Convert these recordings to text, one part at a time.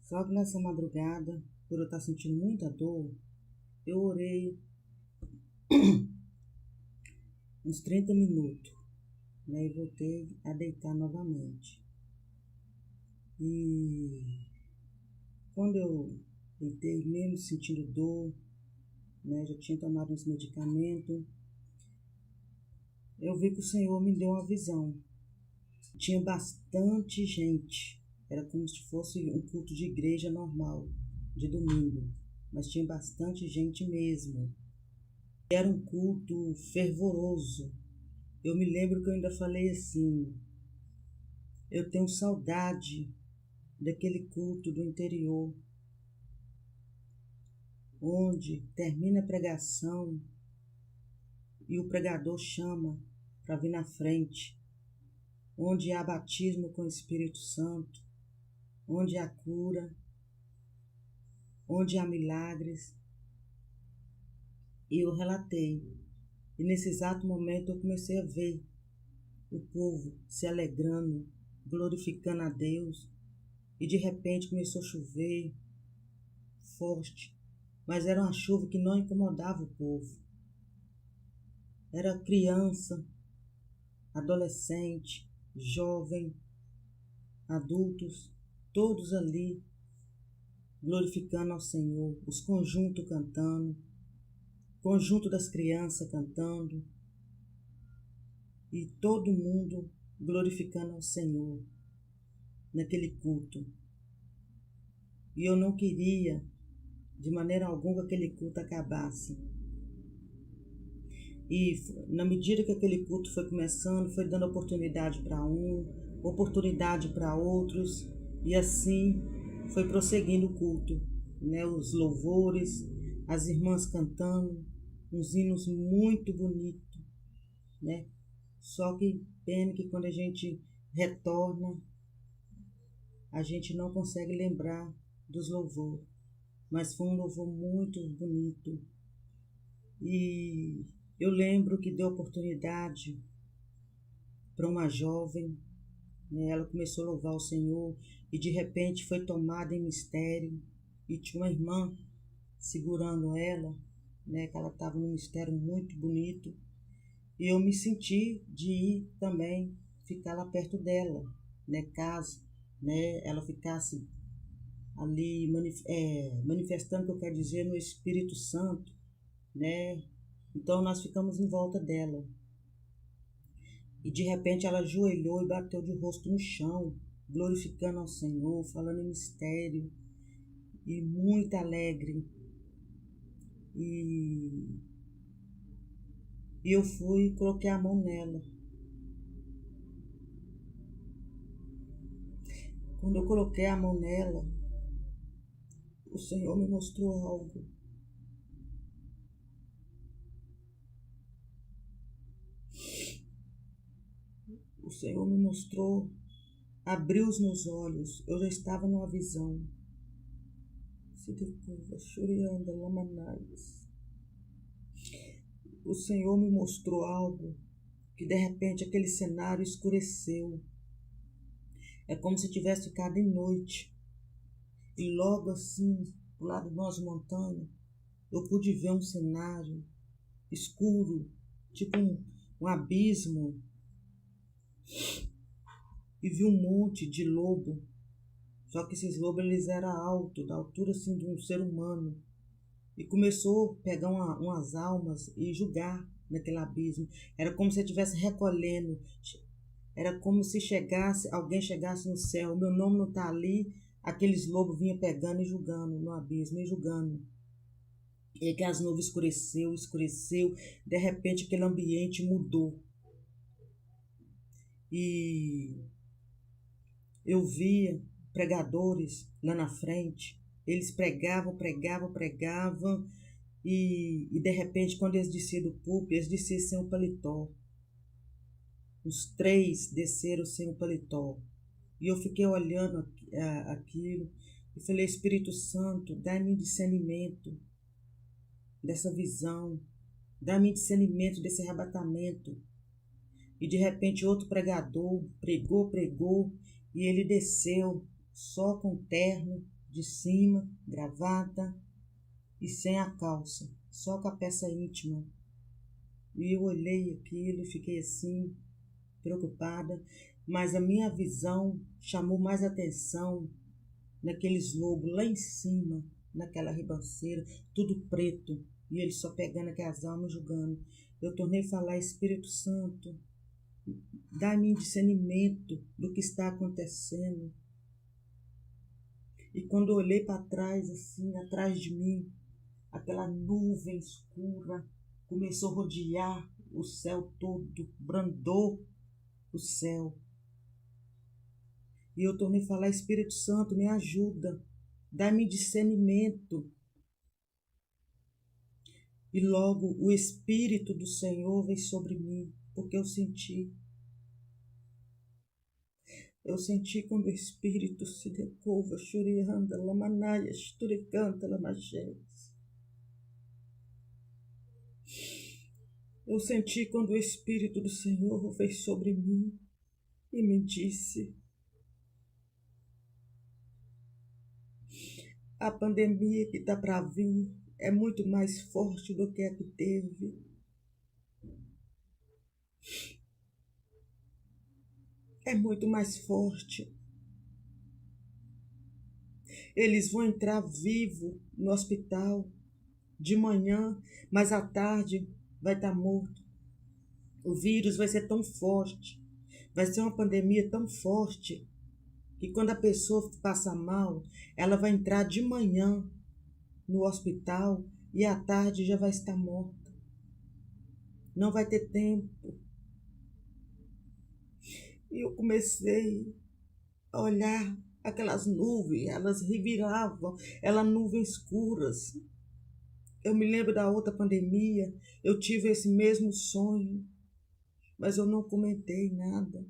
Só que nessa madrugada, por eu estar sentindo muita dor, eu orei uns 30 minutos, né? E voltei a deitar novamente. E quando eu deitei, mesmo sentindo dor, né? Já tinha tomado uns medicamentos, eu vi que o Senhor me deu uma visão. Tinha bastante gente. Era como se fosse um culto de igreja normal, de domingo. Mas tinha bastante gente mesmo. Era um culto fervoroso. Eu me lembro que eu ainda falei assim: eu tenho saudade daquele culto do interior, onde termina a pregação e o pregador chama para vir na frente, onde há batismo com o Espírito Santo, onde há cura, onde há milagres. E eu relatei. E nesse exato momento eu comecei a ver o povo se alegrando, glorificando a Deus. E de repente começou a chover forte, mas era uma chuva que não incomodava o povo. Era criança, adolescente, jovem, adultos, todos ali glorificando ao Senhor, os conjuntos cantando, conjunto das crianças cantando, e todo mundo glorificando ao Senhor naquele culto. E eu não queria de maneira alguma que aquele culto acabasse. E na medida que aquele culto foi começando, foi dando oportunidade para um, oportunidade para outros, e assim foi prosseguindo o culto, né? Os louvores, as irmãs cantando, uns hinos muito bonitos, né? Só que pena que quando a gente retorna, a gente não consegue lembrar dos louvores, mas foi um louvor muito bonito. E eu lembro que deu oportunidade para uma jovem, né? Ela começou a louvar o Senhor e de repente foi tomada em mistério e tinha uma irmã segurando ela, né? Que ela estava num mistério muito bonito, e eu me senti de ir também ficar lá perto dela, né? Caso, né, ela ficasse ali manifestando o que eu quero dizer no Espírito Santo, né? Então nós ficamos em volta dela. E de repente ela ajoelhou e bateu de rosto no chão, glorificando ao Senhor, falando em mistério, e muito alegre. E eu fui e coloquei a mão nela. Quando eu coloquei a mão nela, o Senhor me mostrou algo. O Senhor me mostrou, abriu os meus olhos. Eu já estava numa visão. O Senhor me mostrou algo que de repente aquele cenário escureceu. É como se tivesse ficado de noite. E logo assim, do lado de umas montanhas, eu pude ver um cenário escuro, tipo um abismo. E vi um monte de lobo. Só que esses lobos, eles eram altos, da altura assim de um ser humano. E começou a pegar umas almas e jogar naquele abismo. Era como se eu estivesse recolhendo. Era como se alguém chegasse no céu. O meu nome não está ali. Aqueles lobos vinham pegando e jogando no abismo, e jogando. E que as nuvens escureceu. De repente aquele ambiente mudou. E eu via pregadores lá na frente. Eles pregavam. E de repente, quando eles desciam do púlpito, eles desciam sem o paletó. Os 3 desceram sem o paletó. E eu fiquei olhando aquilo e falei: Espírito Santo, dá-me discernimento dessa visão, dá-me discernimento desse arrebatamento. E de repente outro pregador pregou, e ele desceu só com terno, de cima, gravata e sem a calça, só com a peça íntima. E eu olhei aquilo e fiquei assim, preocupada, mas a minha visão chamou mais atenção naqueles lobos lá em cima, naquela ribanceira, tudo preto, e eles só pegando aquelas almas julgando. Eu tornei a falar: Espírito Santo, dá-me discernimento do que está acontecendo. E quando eu olhei para trás, assim, atrás de mim, aquela nuvem escura começou a rodear o céu todo, brandou o céu. E eu tornei a falar: Espírito Santo, me ajuda, dá-me discernimento. E logo o Espírito do Senhor veio sobre mim, porque eu senti quando o Espírito se decova, churianda, lamanaia, esturicanta, lamachetes. Eu senti quando o Espírito do Senhor veio sobre mim e me disse: a pandemia que está para vir é muito mais forte do que a que teve. É muito mais forte. Eles vão entrar vivo no hospital de manhã, mas à tarde vai estar morto. O vírus vai ser tão forte, vai ser uma pandemia tão forte, que quando a pessoa passa mal, ela vai entrar de manhã no hospital e à tarde já vai estar morta. Não vai ter tempo. E eu comecei a olhar aquelas nuvens, elas reviravam, elas nuvens escuras. Eu me lembro da outra pandemia, eu tive esse mesmo sonho, mas eu não comentei nada.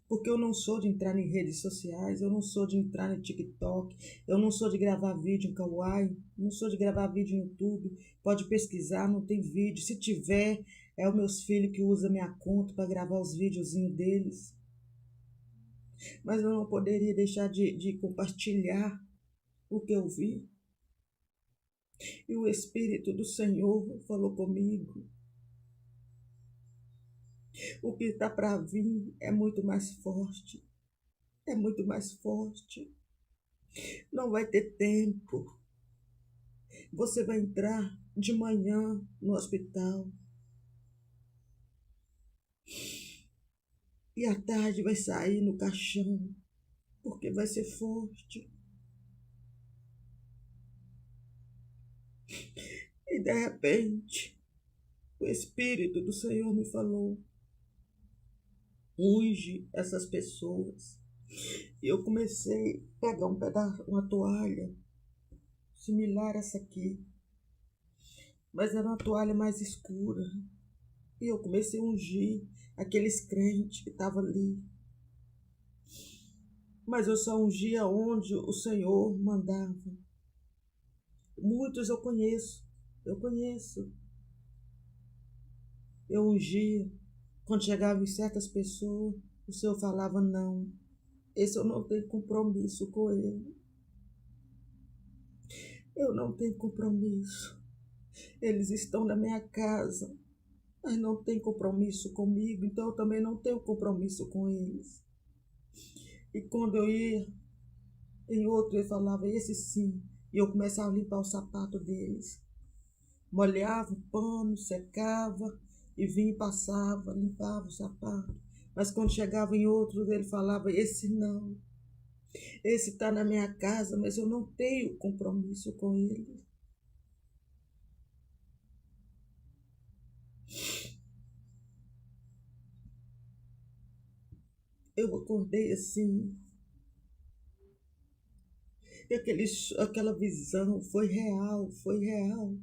Porque eu não sou de entrar em redes sociais, eu não sou de entrar no TikTok, eu não sou de gravar vídeo em Kawaii, não sou de gravar vídeo no YouTube. Pode pesquisar, não tem vídeo. Se tiver, é os meus filhos que usam minha conta para gravar os videozinhos deles. Mas eu não poderia deixar de compartilhar o que eu vi. E o Espírito do Senhor falou comigo: o que está para vir é muito mais forte. É muito mais forte. Não vai ter tempo. Você vai entrar de manhã no hospital e à tarde vai sair no caixão, porque vai ser forte. E de repente, o Espírito do Senhor me falou: unge essas pessoas. E eu comecei a pegar um pedaço, uma toalha similar a essa aqui, mas era uma toalha mais escura. E eu comecei a ungir aqueles crentes que estavam ali. Mas eu só ungia onde o Senhor mandava. Muitos eu conheço. Eu ungia. Quando chegava em certas pessoas, o Senhor falava: não, esse eu não tenho compromisso com ele. Eu não tenho compromisso. Eles estão na minha casa, mas não tem compromisso comigo, então eu também não tenho compromisso com eles. E quando eu ia em outro, ele falava: esse sim. E eu começava a limpar o sapato deles. Molhava o pano, secava e vinha e passava, limpava o sapato. Mas quando chegava em outro, ele falava: esse não. Esse está na minha casa, mas eu não tenho compromisso com ele. Eu acordei assim. E aquela visão foi real, foi real.